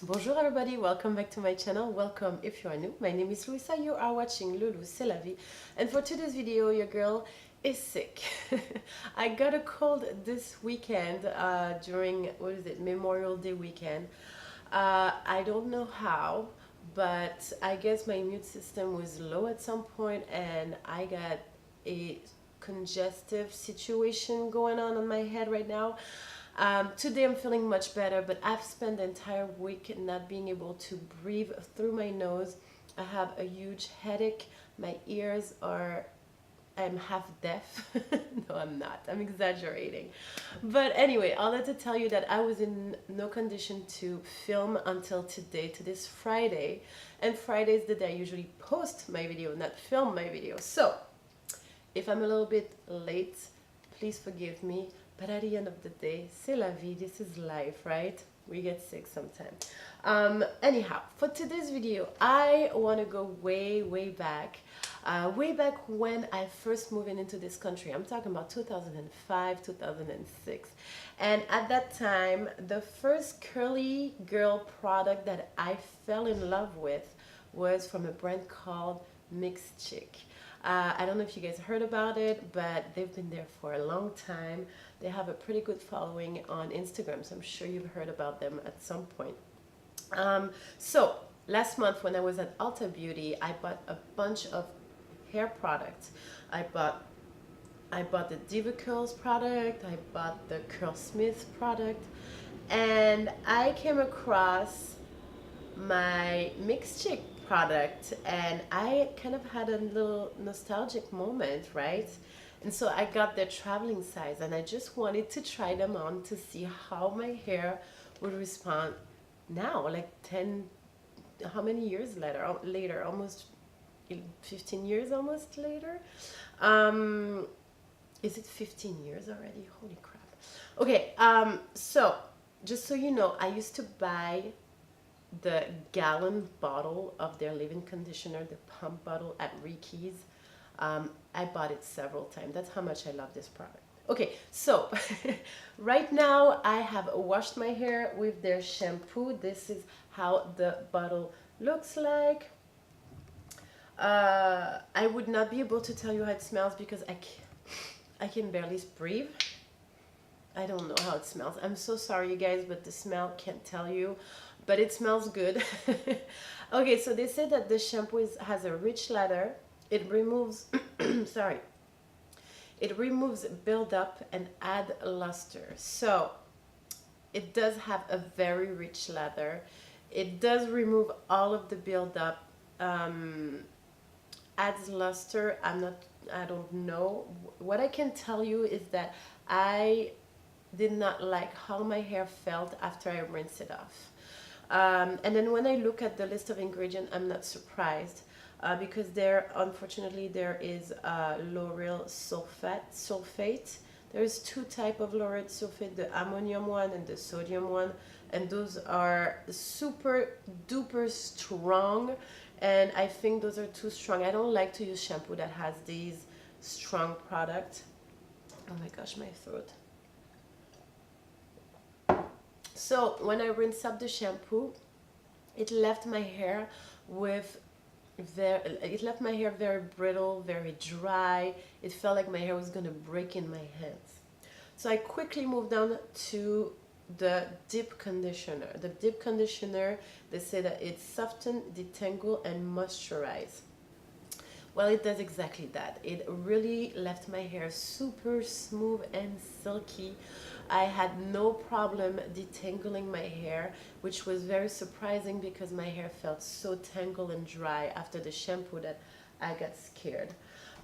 Bonjour everybody, welcome back to my channel. Welcome if you are new. My name is Luisa, you are watching Lulu C'est la vie. And for today's video, your girl is sick. I got a cold this weekend during, what is it, Memorial Day weekend. I don't know how, but I guess my immune system was low at some point and I got a congestive situation going on my head right now. Today I'm feeling much better, but I've spent the entire week not being able to breathe through my nose. I have a huge headache. My ears are, I'm half deaf. No, I'm not. I'm exaggerating. But anyway, all that to tell you that I was in no condition to film until today. Today's Friday, and Friday is the day I usually post my video, not film my video. So if I'm a little bit late, please forgive me. But at the end of the day, c'est la vie. This is life, right? We get sick sometimes. Anyhow, for today's video, I want to go way back. Way back when I first moved into this country. I'm talking about 2005, 2006. And at that time, the first curly girl product that I fell in love with was from a brand called Mixed Chick. I don't know if you guys heard about it, but they've been there for a long time. They have a pretty good following on Instagram, so I'm sure you've heard about them at some point. So last month when I was at Ulta Beauty, I bought a bunch of hair products. I bought the Diva Curls product, I bought the Curlsmith product, and I came across my Mixed Chick product and I kind of had a little nostalgic moment, right? And so I got their traveling size and I just wanted to try them on to see how my hair would respond now, like 10, how many years later, almost 15 years almost later. Is it 15 years already? Holy crap. Okay, so just so you know, I used to buy the gallon bottle of their leave-in conditioner, the pump bottle at Ricky's. I bought it several times. That's how much I love this product. Okay, so right now I have washed my hair with their shampoo. This is how the bottle looks like. I would not be able to tell you how it smells because I can barely breathe. I don't know how it smells. I'm so sorry, you guys, but the smell can't tell you, but it smells good. Okay, so they say that the shampoo has a rich lather. It removes, sorry, it removes buildup and add luster. So it does have a very rich lather. It does remove all of the buildup, adds luster. I don't know. What I can tell you is that I did not like how my hair felt after I rinsed it off. And then when I look at the list of ingredients, I'm not surprised because unfortunately, there is lauryl sulfate. There's two types of lauryl sulfate, the ammonium one and the sodium one, and those are super duper strong, and I think those are too strong. I don't like to use shampoo that has these strong products. Oh my gosh, my throat. So when I rinsed up the shampoo, it left my hair very brittle, very dry. It felt like my hair was gonna break in my hands. So I quickly moved on to the deep conditioner. The deep conditioner, they say that it softens, detangle, and moisturize. Well, it does exactly that. It really left my hair super smooth and silky. I had no problem detangling my hair, which was very surprising because my hair felt so tangled and dry after the shampoo that I got scared.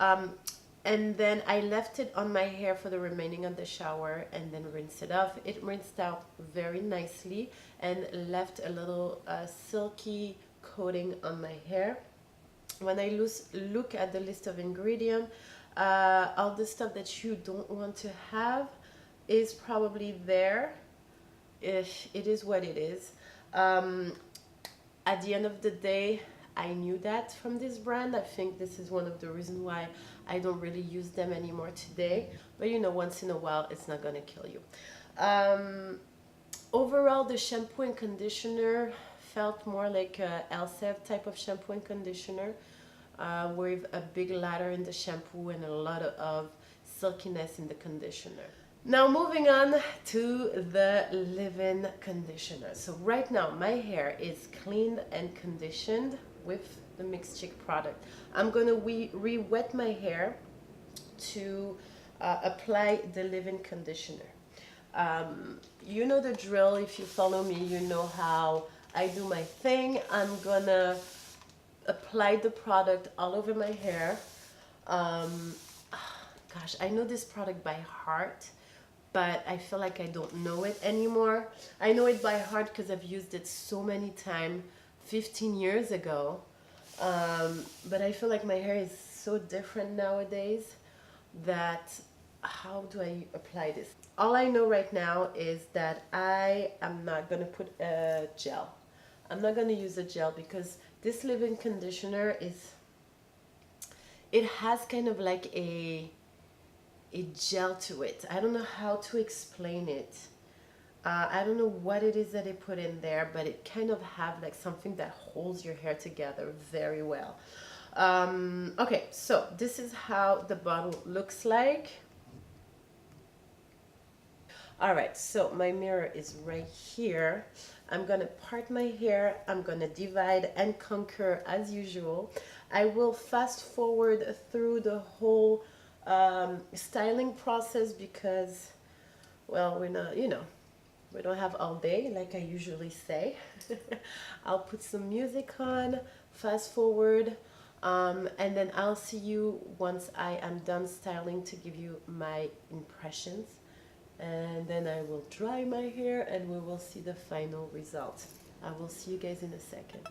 And then I left it on my hair for the remaining of the shower and then rinsed it off. It rinsed out very nicely and left a little silky coating on my hair. When I look at the list of ingredients, all the stuff that you don't want to have is probably there. If it is what it is. At the end of the day, I knew that from this brand. I think this is one of the reasons why I don't really use them anymore today. But you know, once in a while, it's not gonna kill you. Overall, the shampoo and conditioner felt more like a Elseve type of shampoo and conditioner, with a big ladder in the shampoo and a lot of silkiness in the conditioner. Now moving on to the leave-in conditioner. So right now my hair is cleaned and conditioned with the Mixed Chick product. I'm gonna re-wet my hair to apply the leave-in conditioner. You know the drill. If you follow me, you know how I do my thing. I'm gonna apply the product all over my hair. Gosh, I know this product by heart, but I feel like I don't know it anymore. I know it by heart because I've used it so many times 15 years ago. But I feel like my hair is so different nowadays that how do I apply this? All I know right now is that I am not going to put a gel. I'm not going to use a gel because this leave-in conditioner it has kind of like a gel to it. I don't know how to explain it. I don't know what it is that they put in there, but it kind of have like something that holds your hair together very well. Okay, so this is how the bottle looks like. All right, so my mirror is right here. I'm gonna part my hair. I'm gonna divide and conquer as usual. I will fast forward through the whole styling process because, well, we're not, you know, we don't have all day like I usually say. I'll put some music on, fast forward, and then I'll see you once I am done styling to give you my impressions. And then I will dry my hair and we will see the final result. I will see you guys in a second.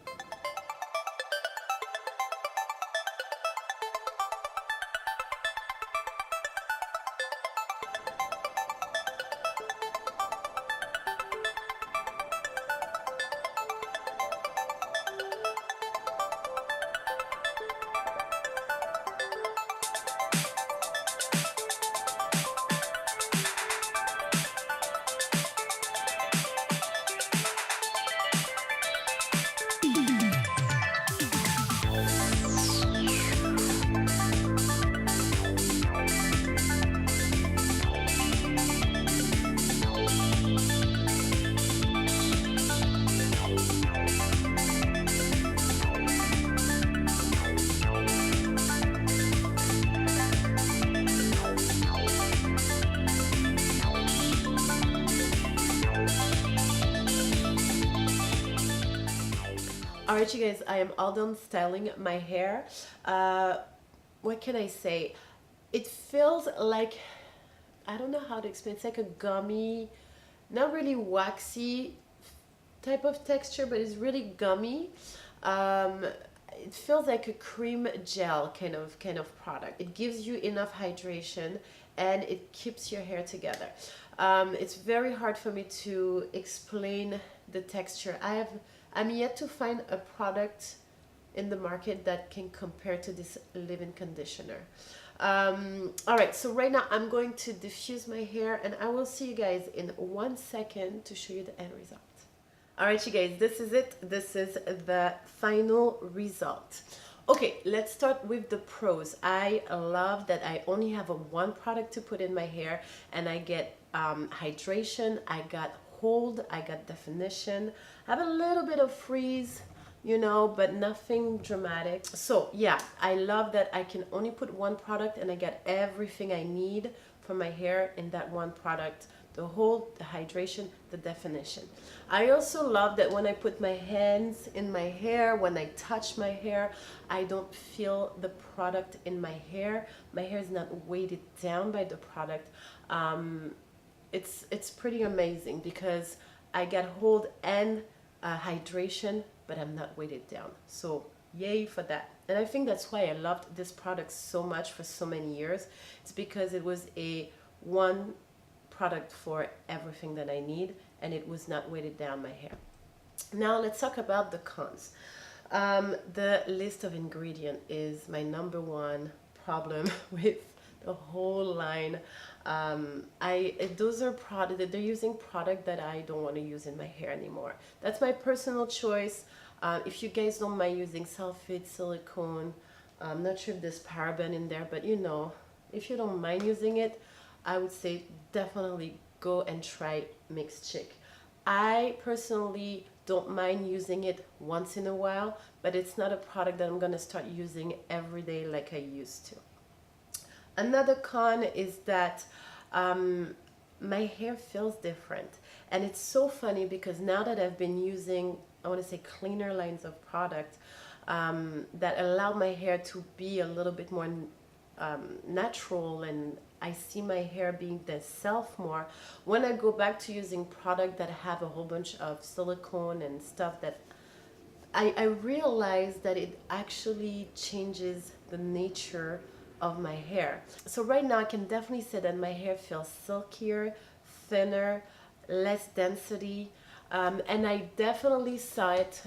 Alright you guys, I am all done styling my hair. What can I say? It feels like, I don't know how to explain, it's like a gummy, not really waxy type of texture, but it's really gummy. It feels like a cream gel kind of product. It gives you enough hydration and it keeps your hair together. It's very hard for me to explain the texture. I'm yet to find a product in the market that can compare to this leave-in conditioner. Alright, so right now I'm going to diffuse my hair and I will see you guys in 1 second to show you the end result. Alright you guys, this is it. This is the final result. Okay, let's start with the pros. I love that I only have one product to put in my hair and I get hydration, I got hold, I got definition, I have a little bit of freeze, you know, but nothing dramatic. So yeah, I love that I can only put one product and I get everything I need for my hair in that one product. The hold, the hydration, the definition. I also love that when I put my hands in my hair, when I touch my hair, I don't feel the product in my hair. My hair is not weighted down by the product. It's pretty amazing because I get hold and hydration, but I'm not weighted down. So yay for that. And I think that's why I loved this product so much for so many years. It's because it was a one product for everything that I need and it was not weighted down my hair. Now let's talk about the cons. The list of ingredients is my #1 problem with the whole line. Those are product that they're using product that I don't want to use in my hair anymore. That's my personal choice. If you guys don't mind using sulfate, silicone, I'm not sure if there's paraben in there, but you know, if you don't mind using it, I would say definitely go and try Mixed Chick. I personally don't mind using it once in a while, but it's not a product that I'm gonna start using every day like I used to. Another con is that my hair feels different. And it's so funny because now that I've been using, I want to say, cleaner lines of product that allow my hair to be a little bit more natural, and I see my hair being their self more. When I go back to using product that have a whole bunch of silicone and stuff, that I realize that it actually changes the nature of my hair. So right now I can definitely say that my hair feels silkier, thinner, less density. And I definitely saw it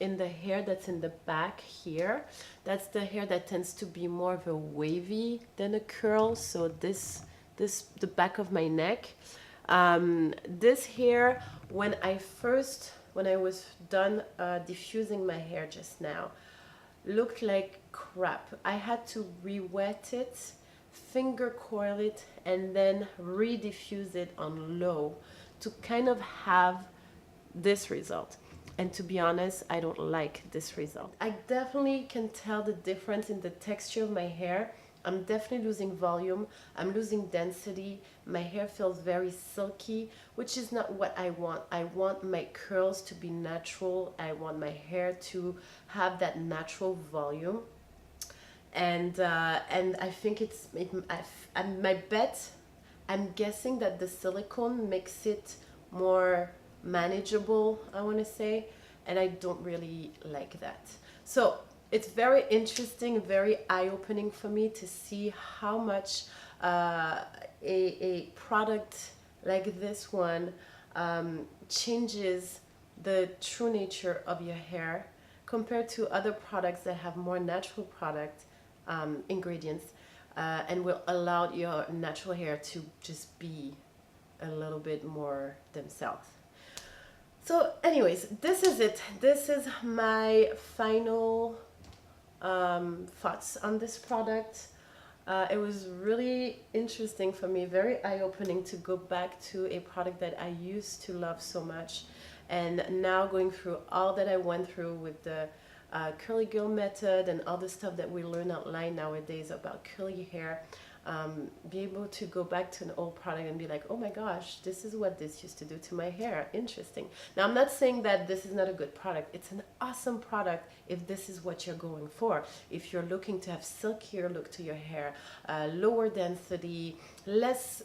in the hair that's in the back here. That's the hair that tends to be more of a wavy than a curl. So the back of my neck. This hair, when I was done diffusing my hair just now, looked like crap. I had to re-wet it, finger coil it, and then re-diffuse it on low to kind of have this result. And to be honest, I don't like this result. I definitely can tell the difference in the texture of my hair. I'm definitely losing volume, I'm losing density, my hair feels very silky, which is not what I want. I want my curls to be natural, I want my hair to have that natural volume. And I think my bet, I'm guessing that the silicone makes it more manageable, I want to say, and I don't really like that. So it's very interesting, very eye-opening for me to see how much a product like this one changes the true nature of your hair compared to other products that have more natural product ingredients and will allow your natural hair to just be a little bit more themselves. So anyways, this is it. This is my final thoughts on this product. It was really interesting for me, very eye-opening to go back to a product that I used to love so much, and now going through all that I went through with the curly girl method and all the stuff that we learn online nowadays about curly hair, be able to go back to an old product and be like, oh my gosh, this is what this used to do to my hair. Interesting. Now, I'm not saying that this is not a good product. It's an awesome product if this is what you're going for. If you're looking to have silkier look to your hair, lower density, less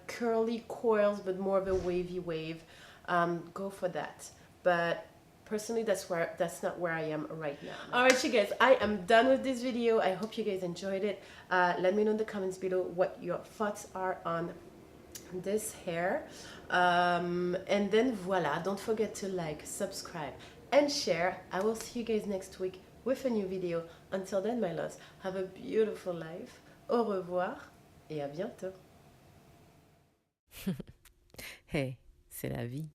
curly coils, but more of a wavy wave, go for that. But personally, that's not where I am right now. All right, you guys, I am done with this video. I hope you guys enjoyed it. Let me know in the comments below what your thoughts are on this hair. And then voila, don't forget to like, subscribe, and share. I will see you guys next week with a new video. Until then, my loves, have a beautiful life. Au revoir et à bientôt. Hey, c'est la vie.